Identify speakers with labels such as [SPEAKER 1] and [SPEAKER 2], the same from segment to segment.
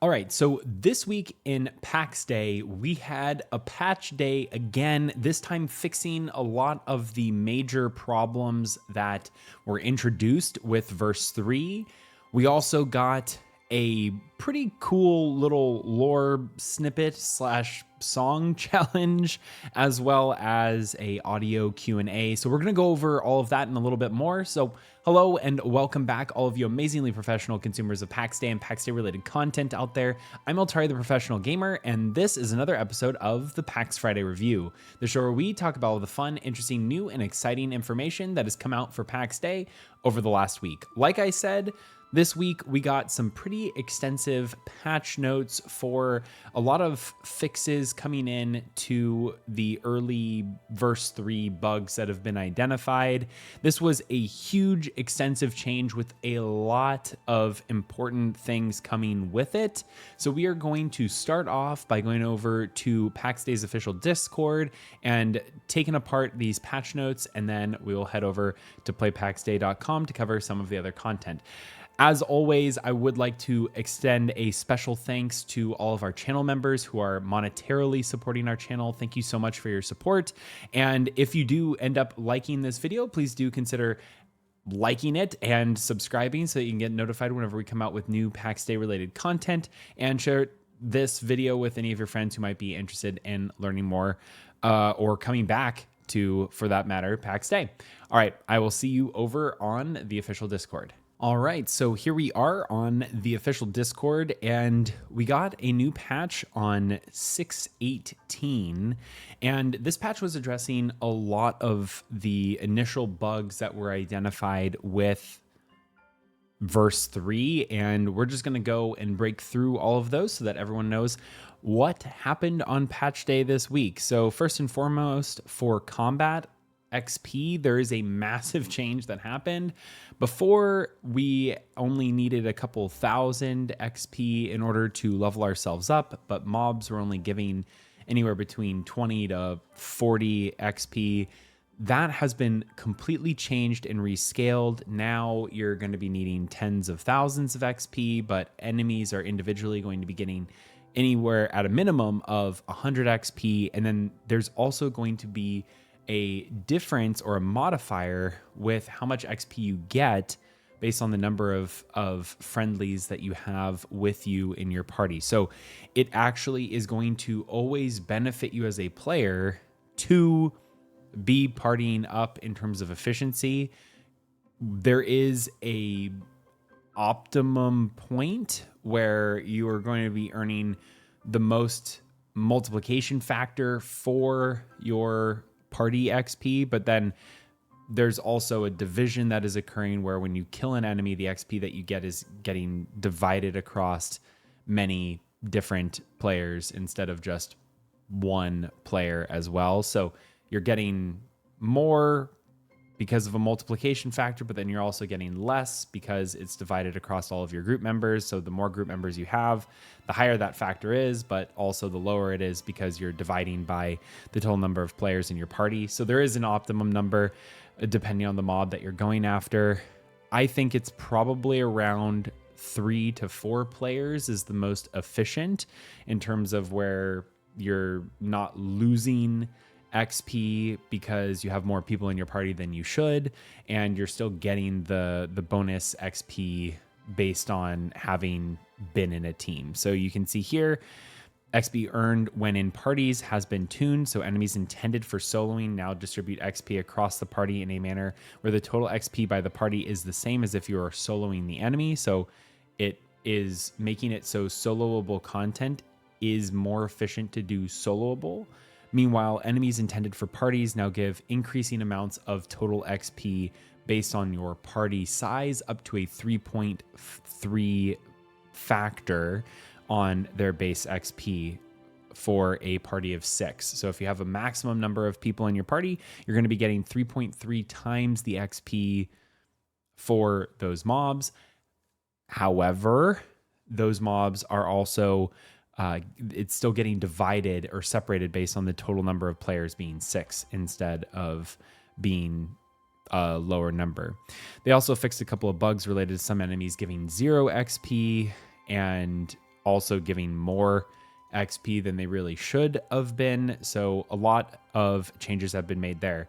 [SPEAKER 1] All right, so this week in Pax Day, we had a patch day again, this time fixing a lot of the major problems that were introduced with verse 3. We also got a pretty cool little lore snippet slash song challenge, as well as a audio Q&A. So we're going to go over all of that and a little bit more. So hello and welcome back, all of you amazingly professional consumers of Pax Day and Pax Day related content out there. I'm Altari, the professional gamer, and this is another episode of the Pax Friday Review, the show where we talk about all the fun, interesting, new, and exciting information that has come out for Pax Day over the last week. Like I said, this week, we got some pretty extensive patch notes for a lot of fixes coming in to the early verse 3 bugs that have been identified. This was a huge, extensive change with a lot of important things coming with it. So we are going to start off by going over to Pax Dei's official Discord and taking apart these patch notes, and then we will head over to playpaxday.com to cover some of the other content. As always, I would like to extend a special thanks to all of our channel members who are monetarily supporting our channel. Thank you so much for your support. And if you do end up liking this video, please do consider liking it and subscribing so that you can get notified whenever we come out with new Pax Day related content, and share this video with any of your friends who might be interested in learning more or coming back to, for that matter, Pax Day. All right, I will see you over on the official Discord. All right, so here we are on the official Discord, and we got a new patch on 6.18, and this patch was addressing a lot of the initial bugs that were identified with verse 3, and we're just going to go and break through all of those so that everyone knows what happened on patch day this week. So first and foremost, for combat XP, there is a massive change that happened. Before, we only needed a couple thousand XP in order to level ourselves up, but mobs were only giving anywhere between 20 to 40 XP. That has been completely changed and rescaled. Now you're going to be needing tens of thousands of XP, but enemies are individually going to be getting anywhere at a minimum of 100 XP. And then there's also going to be a difference or a modifier with how much XP you get based on the number of friendlies that you have with you in your party. So it actually is going to always benefit you as a player to be partying up in terms of efficiency. There is a optimum point where you are going to be earning the most multiplication factor for your party XP, but then there's also a division that is occurring where when you kill an enemy, the XP that you get is getting divided across many different players instead of just one player as well. So you're getting more because of a multiplication factor, but then you're also getting less because it's divided across all of your group members. So the more group members you have, the higher that factor is, but also the lower it is because you're dividing by the total number of players in your party. So there is an optimum number depending on the mob that you're going after. I think it's probably around 3 to 4 players is the most efficient in terms of where you're not losing XP because you have more people in your party than you should, and you're still getting the bonus XP based on having been in a team. So you can see here, XP earned when in parties has been tuned, so enemies intended for soloing now distribute XP across the party in a manner where the total XP by the party is the same as if you are soloing the enemy. So it is making it so soloable content is more efficient to do soloable. Meanwhile, enemies intended for parties now give increasing amounts of total XP based on your party size, up to a 3.3 factor on their base XP for a party of 6. So if you have a maximum number of people in your party, you're going to be getting 3.3 times the XP for those mobs. However, those mobs are also it's still getting divided or separated based on the total number of players being 6 instead of being a lower number. They also fixed a couple of bugs related to some enemies giving 0 XP, and also giving more XP than they really should have been. So a lot of changes have been made there.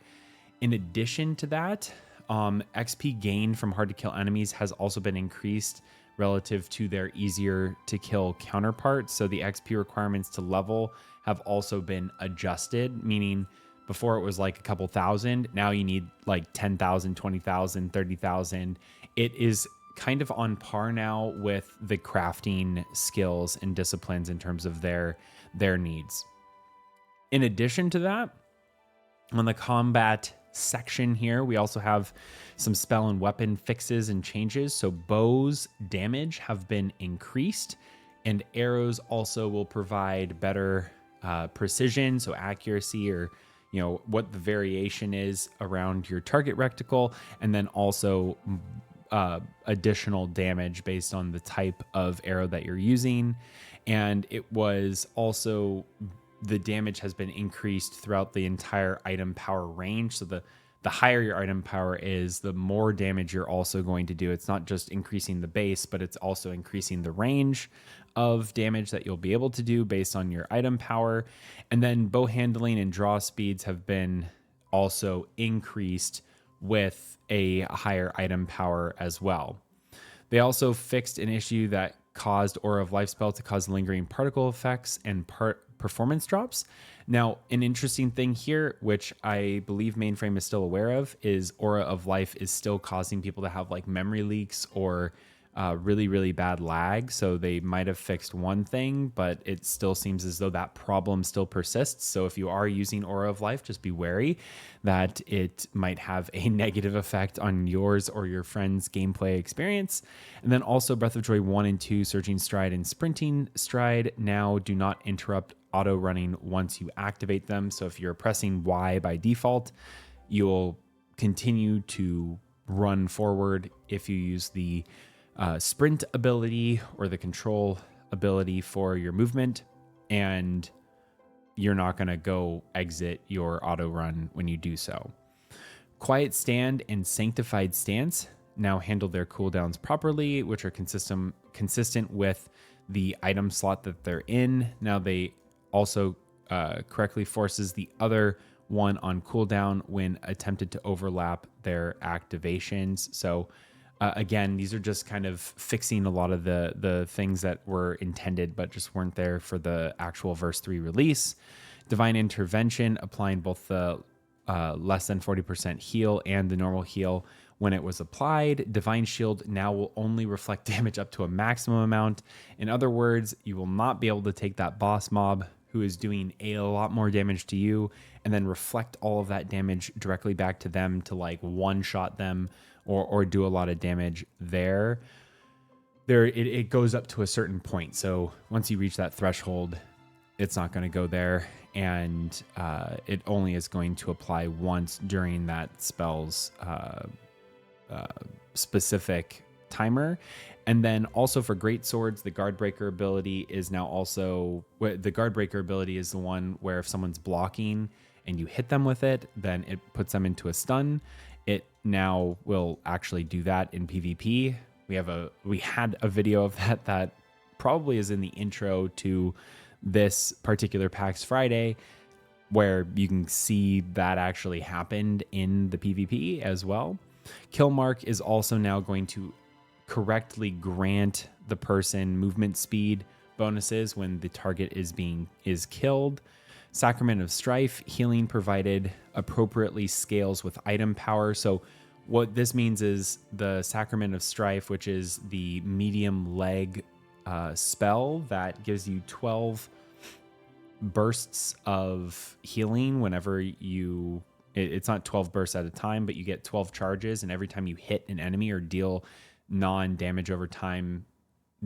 [SPEAKER 1] In addition to that, XP gained from hard to kill enemies has also been increased relative to their easier to kill counterparts. So the XP requirements to level have also been adjusted, meaning before it was like a couple thousand, now you need like 10,000, 20,000, 30,000. It is kind of on par now with the crafting skills and disciplines in terms of their needs. In addition to that, on the combat section here, we also have some spell and weapon fixes and changes. So bows damage have been increased, and arrows also will provide better precision, so accuracy, or what the variation is around your target reticle, and then also additional damage based on the type of arrow that you're using. And it was also, the damage has been increased throughout the entire item power range. So the higher your item power is, the more damage you're also going to do. It's not just increasing the base, but it's also increasing the range of damage that you'll be able to do based on your item power. And then bow handling and draw speeds have been also increased with a higher item power as well. They also fixed an issue that caused Aura of Life spell to cause lingering particle effects and performance drops. Now, an interesting thing here, which I believe Mainframe is still aware of, is Aura of Life is still causing people to have like memory leaks or really, really bad lag. So they might have fixed one thing, but it still seems as though that problem still persists. So if you are using Aura of Life, just be wary that it might have a negative effect on yours or your friend's gameplay experience. And then also Breath of Joy 1 and 2, Surging Stride and Sprinting Stride, now do not interrupt auto running once you activate them. So if you're pressing Y by default, you'll continue to run forward. If you use the sprint ability or the control ability for your movement, and you're not going to go exit your auto run when you do so. Quiet Stand and Sanctified Stance now handle their cooldowns properly, which are consistent with the item slot that they're in. Now they also correctly forces the other one on cooldown when attempted to overlap their activations. So again, these are just kind of fixing a lot of the things that were intended but just weren't there for the actual verse 3 release. Divine Intervention, applying both the less than 40% heal and the normal heal when it was applied. Divine Shield now will only reflect damage up to a maximum amount. In other words, you will not be able to take that boss mob who is doing a lot more damage to you and then reflect all of that damage directly back to them to like one-shot them or do a lot of damage there. It goes up to a certain point. So once you reach that threshold, it's not going to go there, and it only is going to apply once during that spell's specific timer. And then also for great swords, the guard breaker ability is now also, the guard breaker ability is the one where if someone's blocking and you hit them with it, then it puts them into a stun. It now will actually do that in PvP. We had a video of that probably is in the intro to this particular Pax FriDEI, where you can see that actually happened in the PvP as well. Kill Mark is also now going to correctly grant the person movement speed bonuses when the target is killed. Sacrament of Strife, healing provided appropriately scales with item power. So what this means is the Sacrament of Strife, which is the medium leg spell that gives you 12 bursts of healing whenever you... It's not 12 bursts at a time, but you get 12 charges, and every time you hit an enemy or deal non-damage over time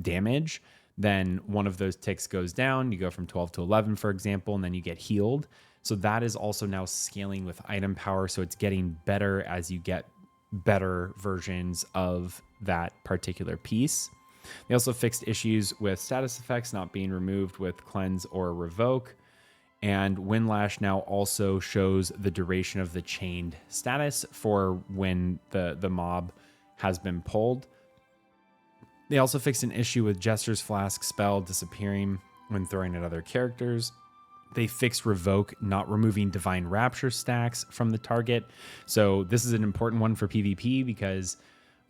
[SPEAKER 1] damage, then one of those ticks goes down. You go from 12 to 11, for example, and then you get healed. So that is also now scaling with item power. So it's getting better as you get better versions of that particular piece. They also fixed issues with status effects not being removed with cleanse or revoke. And Windlash now also shows the duration of the chained status for when the mob has been pulled. They also fixed an issue with Jester's Flask spell disappearing when throwing at other characters. They fixed Revoke not removing Divine Rapture stacks from the target. So this is an important one for PvP because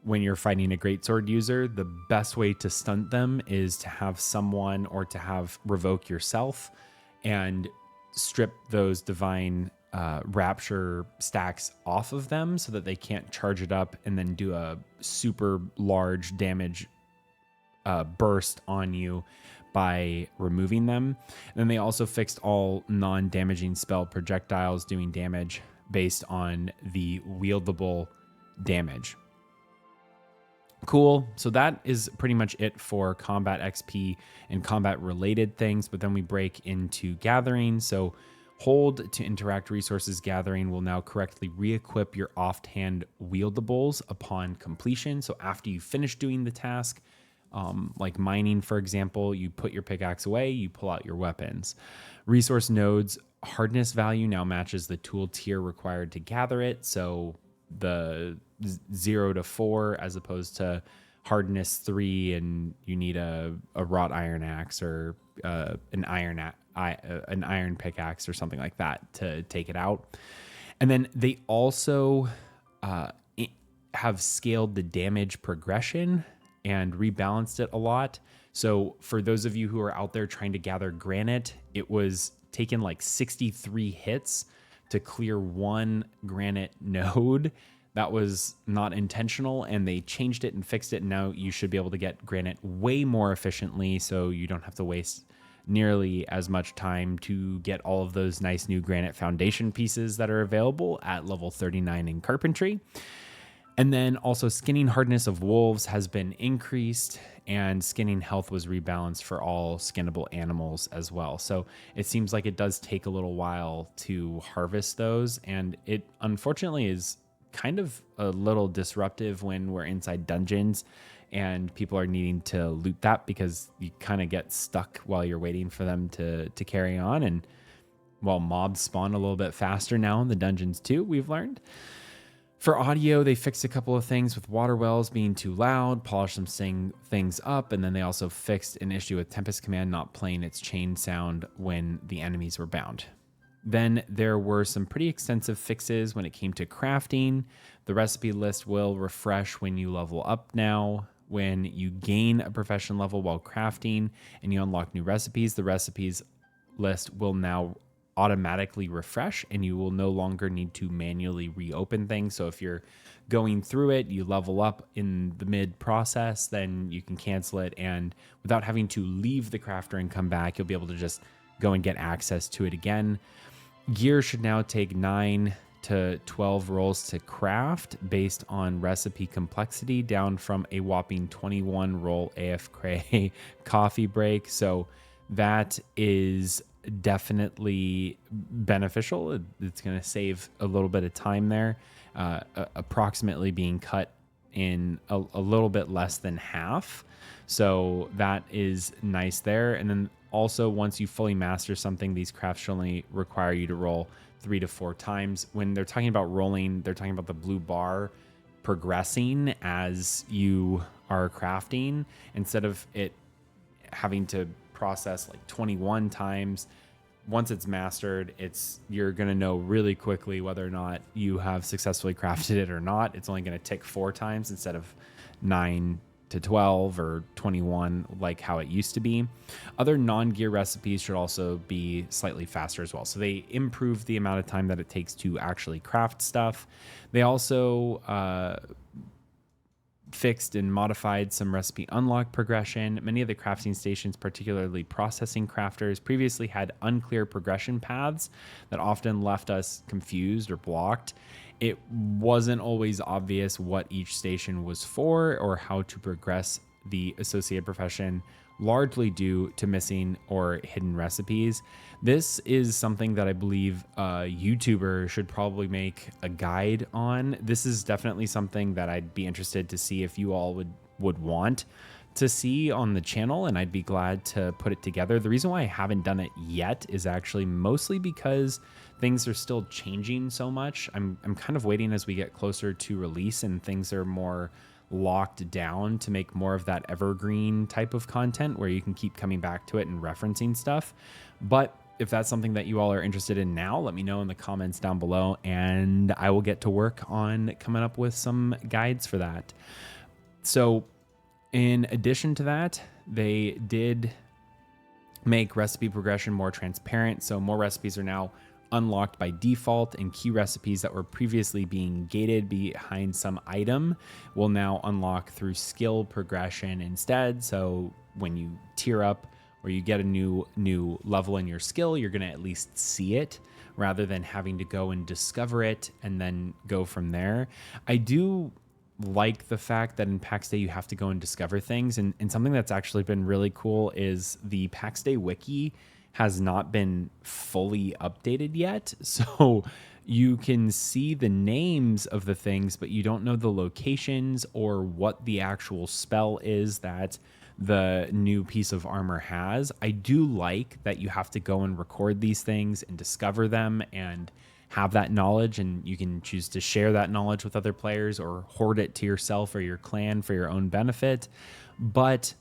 [SPEAKER 1] when you're fighting a greatsword user, the best way to stunt them is to have someone or to have Revoke yourself and strip those Divine Rapture stacks off of them so that they can't charge it up and then do a super large damage burst on you by removing them. And then they also fixed all non-damaging spell projectiles doing damage based on the wieldable damage. Cool. So that is pretty much it for combat XP and combat related things. But then we break into gathering. So hold to interact resources gathering will now correctly re-equip your offhand wieldables upon completion. So after you finish doing the task, like mining, for example, you put your pickaxe away, you pull out your weapons. Resource nodes hardness value now matches the tool tier required to gather it. So the 0 to 4 as opposed to hardness 3 and you need a wrought iron axe or an iron pickaxe or something like that to take it out. And then they also have scaled the damage progression and rebalanced it a lot. So for those of you who are out there trying to gather granite, it was taken like 63 hits to clear one granite node. That was not intentional, and they changed it and fixed it. And now you should be able to get granite way more efficiently, so you don't have to waste nearly as much time to get all of those nice new granite foundation pieces that are available at level 39 in carpentry. And then also skinning hardness of wolves has been increased, and skinning health was rebalanced for all skinnable animals as well. So it seems like it does take a little while to harvest those, and it unfortunately is kind of a little disruptive when we're inside dungeons and people are needing to loot that because you kind of get stuck while you're waiting for them to carry on. And while mobs spawn a little bit faster now in the dungeons too, we've learned. For audio, they fixed a couple of things with water wells being too loud, polished some things up, and then they also fixed an issue with Tempest Command not playing its chain sound when the enemies were bound. Then there were some pretty extensive fixes when it came to crafting. The recipe list will refresh when you level up now. When you gain a profession level while crafting and you unlock new recipes, the recipes list will now automatically refresh and you will no longer need to manually reopen things. So if you're going through it, you level up in the mid process, then you can cancel it, and without having to leave the crafter and come back, you'll be able to just go and get access to it again. Gear should now take 9 to 12 rolls to craft based on recipe complexity, down from a whopping 21 roll AFK coffee break. So that is definitely beneficial. It's going to save a little bit of time there, approximately being cut in a little bit less than half. So that is nice there. And then also, once you fully master something, these crafts should only require you to roll 3 to 4 times. When they're talking about rolling, they're talking about the blue bar progressing as you are crafting, instead of it having to process like 21 times. Once it's mastered, you're going to know really quickly whether or not you have successfully crafted it or not. It's only going to tick 4 times instead of 9 to 12 or 21 like how it used to be. Other non-gear recipes should also be slightly faster as well. So they improved the amount of time that it takes to actually craft stuff. They also fixed and modified some recipe unlock progression. Many of the crafting stations, particularly processing crafters, previously had unclear progression paths that often left us confused or blocked. It wasn't always obvious what each station was for or how to progress the associated profession, largely due to missing or hidden recipes. This is something that I believe a YouTuber should probably make a guide on. This is definitely something that I'd be interested to see if you all would want to see on the channel, and I'd be glad to put it together. The reason why I haven't done it yet is actually mostly because things are still changing so much. I'm kind of waiting as we get closer to release and things are more locked down to make more of that evergreen type of content where you can keep coming back to it and referencing stuff. But if that's something that you all are interested in now, let me know in the comments down below, and I will get to work on coming up with some guides for that. So in addition to that, they did make recipe progression more transparent. So more recipes are now unlocked by default, and key recipes that were previously being gated behind some item will now unlock through skill progression instead. So when you tier up or you get a new level in your skill, you're going to at least see it rather than having to go and discover it and then go from there. I do like the fact that in Pax Dei you have to go and discover things, and something that's actually been really cool is the Pax Dei wiki has not been fully updated yet. So you can see the names of the things, but you don't know the locations or what the actual spell is that the new piece of armor has. I do like that you have to go and record these things and discover them and have that knowledge, and you can choose to share that knowledge with other players or hoard it to yourself or your clan for your own benefit. But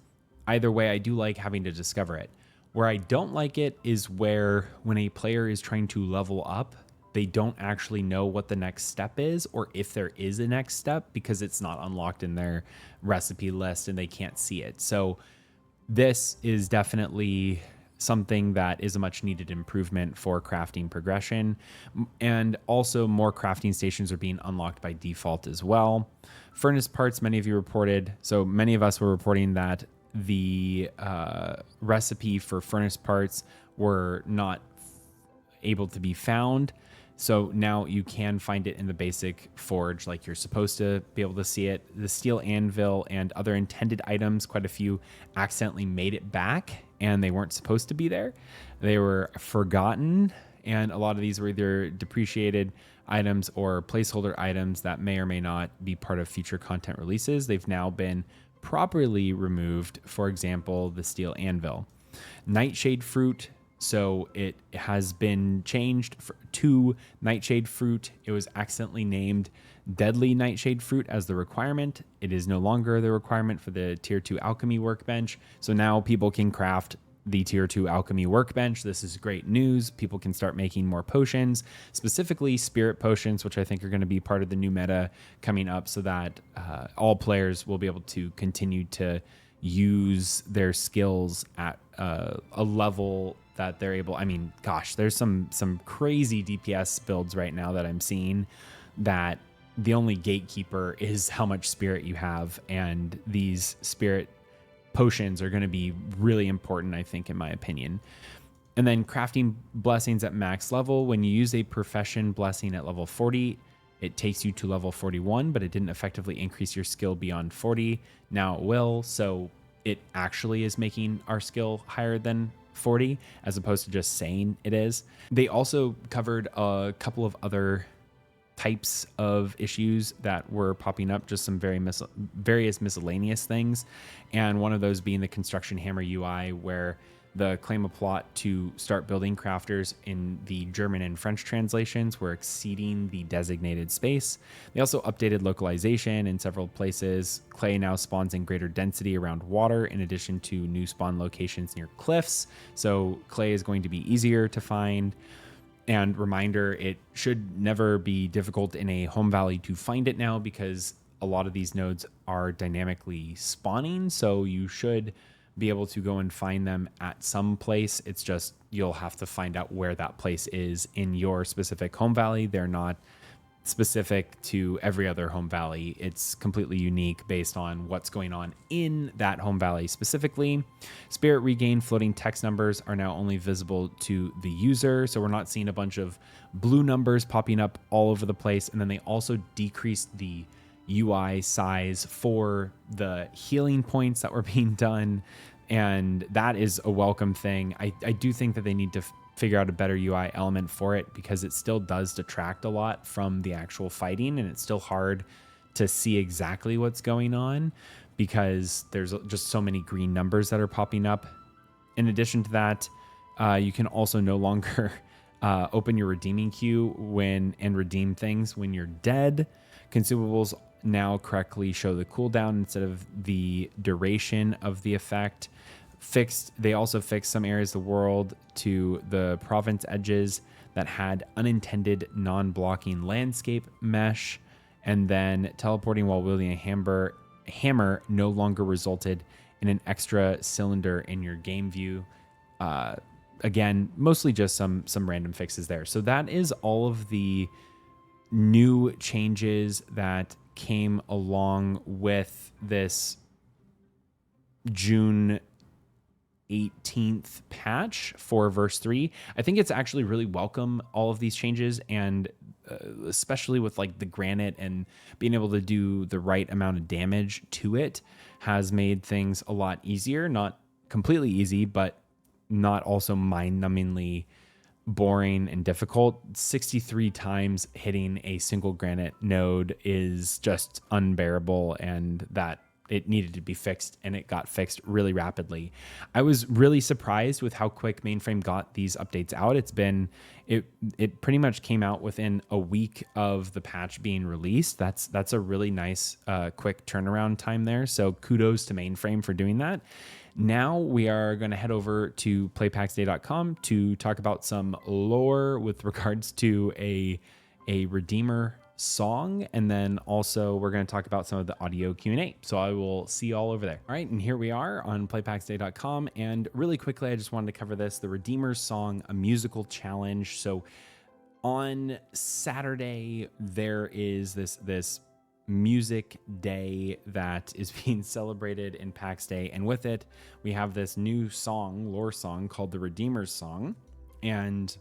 [SPEAKER 1] either way, I do like having to discover it. Where I don't like it is where when a player is trying to level up, they don't actually know what the next step is, or if there is a next step, because it's not unlocked in their recipe list and they can't see it. So this is definitely something that is a much needed improvement for crafting progression. And also more crafting stations are being unlocked by default as well. Furnace parts, many of you reported. So many of us were reporting that the recipe for furnace parts were not able to be found. So now you can find it in the basic forge like you're supposed to be able to see it. The steel anvil and other intended items, quite a few accidentally made it back and they weren't supposed to be there. They were forgotten, and a lot of these were either depreciated items or placeholder items that may or may not be part of future content releases. They've now been properly removed. For example, the steel anvil. Nightshade fruit. So it has been changed to nightshade fruit. It was accidentally named deadly nightshade fruit as the requirement. It is no longer the requirement for the tier 2 alchemy workbench. So now people can craft the tier 2 alchemy workbench. This is great news. People can start making more potions, specifically spirit potions, which I think are going to be part of the new meta coming up, so that all players will be able to continue to use their skills at a level that they're able. I mean, gosh, there's some crazy DPS builds right now that I'm seeing that the only gatekeeper is how much spirit you have, and these spirit potions are going to be really important, I think, in my opinion. And then crafting blessings at max level. When you use a profession blessing at level 40, it takes you to level 41, but it didn't effectively increase your skill beyond 40. Now it will, so it actually is making our skill higher than 40, as opposed to just saying it is. They also covered a couple of other types of issues that were popping up, just some various miscellaneous things. And one of those being the construction hammer UI, where the claim of plot to start building crafters in the German and French translations were exceeding the designated space. They also updated localization in several places. Clay now spawns in greater density around water, in addition to new spawn locations near cliffs. So clay is going to be easier to find. And reminder, it should never be difficult in a home valley to find it now, because a lot of these nodes are dynamically spawning. So you should be able to go and find them at some place. It's just you'll have to find out where that place is in your specific home valley. They're not specific to every other home valley. It's completely unique based on what's going on in that home valley specifically. Spirit regain floating text numbers are now only visible to the user, so we're not seeing a bunch of blue numbers popping up all over the place. And then they also decreased the UI size for the healing points that were being done, and that is a welcome thing. I do think that they need to figure out a better UI element for it, because it still does detract a lot from the actual fighting, and it's still hard to see exactly what's going on because there's just so many green numbers that are popping up. In addition to that, you can also no longer open your redeeming queue and redeem things when you're dead. Consumables now correctly show the cooldown instead of the duration of the effect. They also fixed some areas of the world to the province edges that had unintended non-blocking landscape mesh, and then teleporting while wielding a hammer no longer resulted in an extra cylinder in your game view. Again, mostly just some random fixes there. So that is all of the new changes that came along with this June 18th patch for verse 3. I think it's actually really welcome, all of these changes, and especially with like the granite and being able to do the right amount of damage to it has made things a lot easier. Not completely easy, but not also mind-numbingly boring and difficult. 63 times hitting a single granite node is just unbearable, and that it needed to be fixed, and it got fixed really rapidly. I was really surprised with how quick Mainframe got these updates out. It pretty much came out within a week of the patch being released. That's a really nice quick turnaround time there. So kudos to Mainframe for doing that. Now we are going to head over to playpaxday.com to talk about some lore with regards to a Redeemer song, and then also we're going to talk about some of the audio Q&A. So I will see you all over there. All right, and here we are on playpaxday.com, and really quickly I just wanted to cover this, the Redeemer song, a musical challenge. So on Saturday there is this music day that is being celebrated in Pax Day, and with it we have this new lore song called the Redeemer's Song, and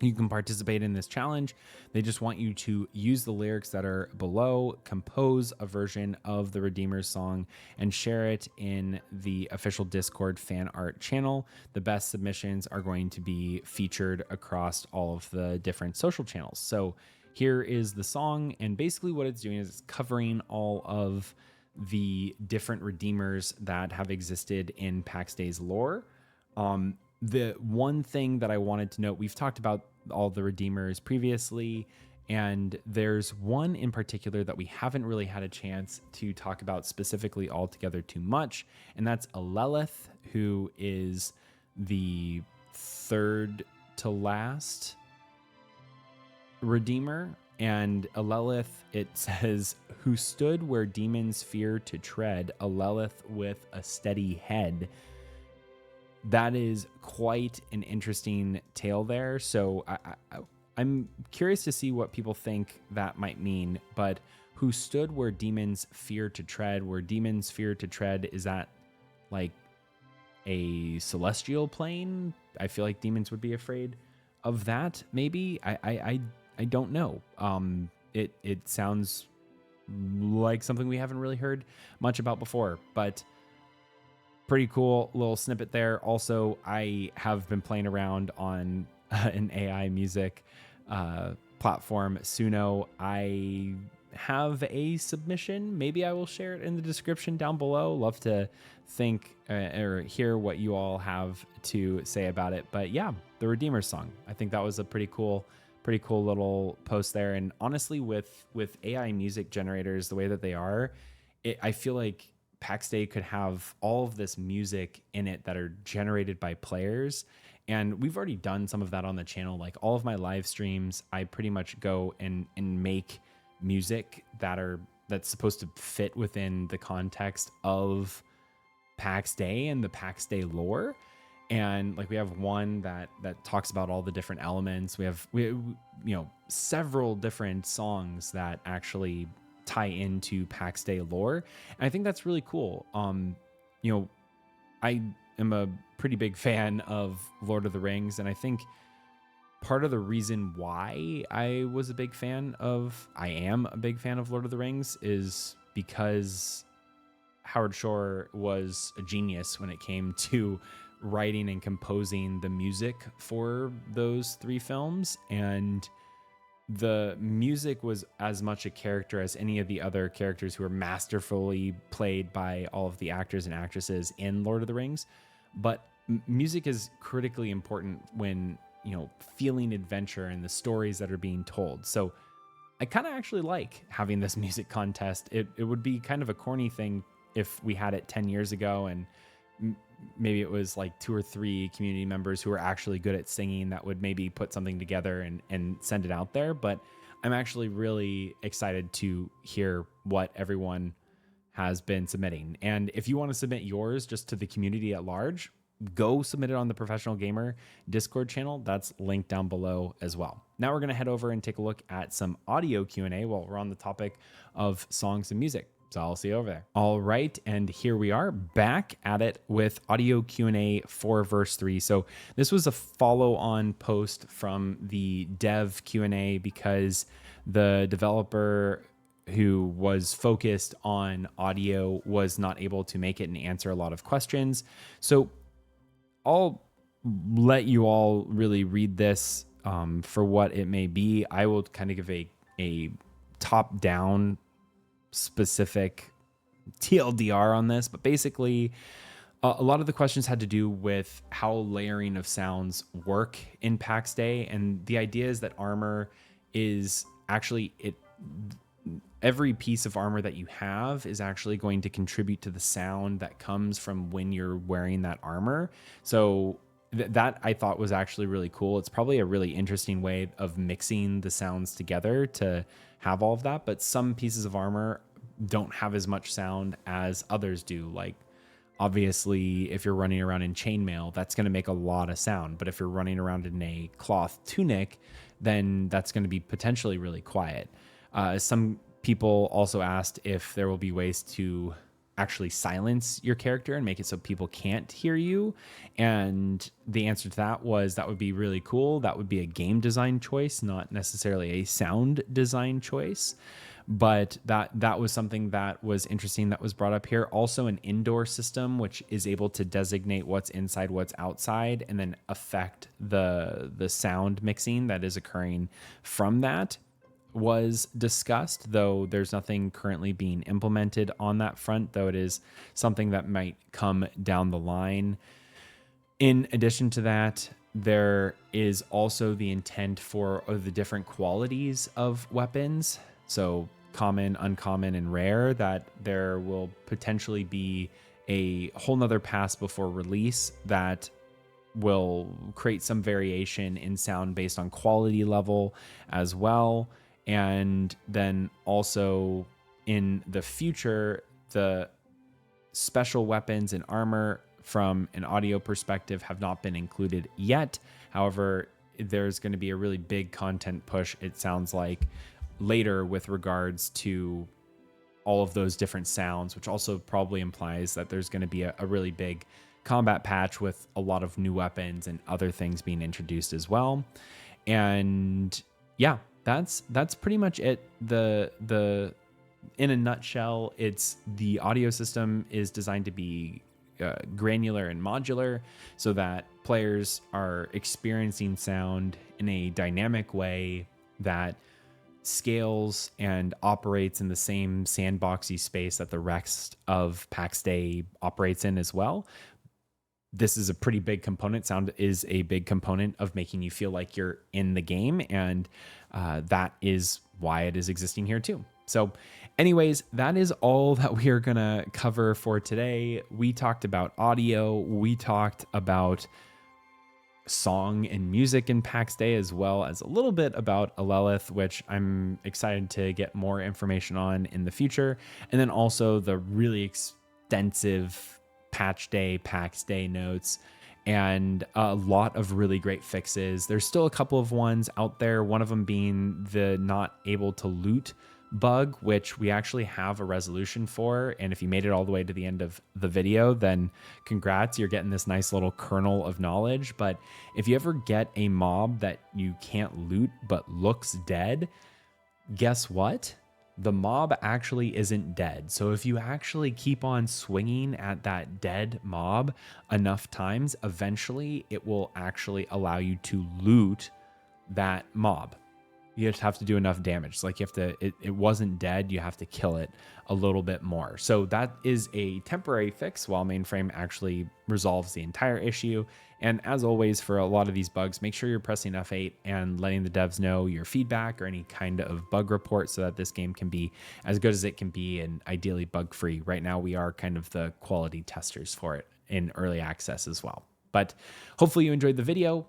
[SPEAKER 1] you can participate in this challenge. They just want you to use the lyrics that are below, compose a version of the Redeemer's Song, and share it in the official Discord fan art channel. The best submissions are going to be featured across all of the different social channels. So here is the song, and basically what it's doing is it's covering all of the different Redeemers that have existed in Pax Day's lore. The one thing that I wanted to note, we've talked about all the Redeemers previously, and there's one in particular that we haven't really had a chance to talk about specifically altogether too much, and that's Alelith, who is the third to last Redeemer. And Alelith, it says, who stood where demons fear to tread, Alelith with a steady head. That is quite an interesting tale there. So I'm curious to see what people think that might mean. But who stood where demons fear to tread? Where demons fear to tread, is that like a celestial plane? I feel like demons would be afraid of that. Maybe I don't know. It sounds like something we haven't really heard much about before, but pretty cool little snippet there. Also, I have been playing around on an AI music platform, Suno. I have a submission. Maybe I will share it in the description down below. Love to think or hear what you all have to say about it. But yeah, the Redeemer's Song. I think that was a pretty cool little post there. And honestly, with AI music generators the way that they are, I feel like Pax Day could have all of this music in it that are generated by players. And we've already done some of that on the channel. Like all of my live streams, I pretty much go and make music that's supposed to fit within the context of Pax Day and the Pax Day lore. And like we have one that talks about all the different elements. We have several different songs that actually tie into Pax Day lore, and I think that's really cool. I am a pretty big fan of Lord of the Rings, and I think part of the reason why I am a big fan of Lord of the Rings is because Howard Shore was a genius when it came to writing and composing the music for those three films, and the music was as much a character as any of the other characters who were masterfully played by all of the actors and actresses in Lord of the Rings. But music is critically important when, feeling adventure and the stories that are being told. So I kind of actually like having this music contest. It would be kind of a corny thing if we had it 10 years ago and m- maybe it was like 2 or 3 community members who were actually good at singing that would maybe put something together and send it out there. But I'm actually really excited to hear what everyone has been submitting. And if you want to submit yours just to the community at large, go submit it on the Professional Gamer Discord channel. That's linked down below as well. Now we're going to head over and take a look at some audio Q&A while we're on the topic of songs and music. So I'll see you over there. All right, and here we are back at it with audio Q&A for verse 3. So this was a follow-on post from the dev Q&A because the developer who was focused on audio was not able to make it and answer a lot of questions. So I'll let you all really read this for what it may be. I will kind of give a top-down specific TLDR on this, but basically a lot of the questions had to do with how layering of sounds work in Pax Dei, and the idea is that armor is actually every piece of armor that you have is actually going to contribute to the sound that comes from when you're wearing that armor. So that I thought was actually really cool. It's probably a really interesting way of mixing the sounds together to have all of that, but some pieces of armor don't have as much sound as others do. Like obviously if you're running around in chainmail, that's going to make a lot of sound, but if you're running around in a cloth tunic, then that's going to be potentially really quiet. Some people also asked if there will be ways to actually silence your character and make it so people can't hear you. And the answer to that was that would be really cool. That would be a game design choice, not necessarily a sound design choice. But that was something that was interesting that was brought up here. Also an indoor system, which is able to designate what's inside, what's outside, and then affect the sound mixing that is occurring from that was discussed, though there's nothing currently being implemented on that front, though it is something that might come down the line. In addition to that, there is also the intent for the different qualities of weapons. So common, uncommon, and rare, that there will potentially be a whole nother pass before release that will create some variation in sound based on quality level as well. And then also in the future, the special weapons and armor from an audio perspective have not been included yet. However, there's going to be a really big content push, it sounds like, later with regards to all of those different sounds, which also probably implies that there's going to be a really big combat patch with a lot of new weapons and other things being introduced as well. And yeah, that's pretty much it. The in a nutshell, it's the audio system is designed to be granular and modular so that players are experiencing sound in a dynamic way that scales and operates in the same sandboxy space that the rest of Pax Dei operates in as well. This is a pretty big component. Sound is a big component of making you feel like you're in the game, and that is why it is existing here too. So anyways, that is all that we are going to cover for today. We talked about audio. We talked about song and music in Pax Dei, as well as a little bit about Alelith, which I'm excited to get more information on in the future. And then also the really extensive Pax Dei notes, and a lot of really great fixes. There's still a couple of ones out there, one of them being the not able to loot bug, which we actually have a resolution for. And if you made it all the way to the end of the video, then congrats, you're getting this nice little kernel of knowledge. But if you ever get a mob that you can't loot but looks dead, guess what? The mob actually isn't dead. So if you actually keep on swinging at that dead mob enough times, eventually it will actually allow you to loot that mob. you just have to do enough damage. Like you have to, it wasn't dead. You have to kill it a little bit more. So that is a temporary fix while mainframe actually resolves the entire issue. And as always, for a lot of these bugs, make sure you're pressing F8 and letting the devs know your feedback or any kind of bug report so that this game can be as good as it can be and ideally bug free. Right now, we are kind of the quality testers for it in early access as well. But hopefully you enjoyed the video.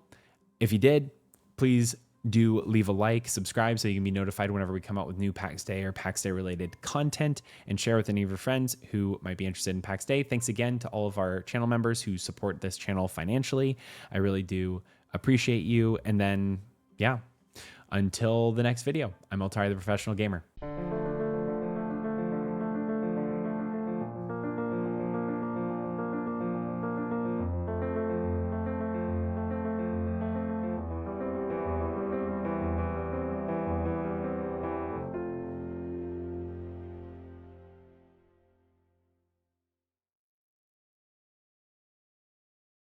[SPEAKER 1] If you did, please do leave a like, subscribe so you can be notified whenever we come out with new Pax Dei or Pax Dei related content, and share with any of your friends who might be interested in Pax Dei. Thanks again to all of our channel members who support this channel financially. I really do appreciate you. And then, yeah, until the next video, I'm Altari the Professional Gamer.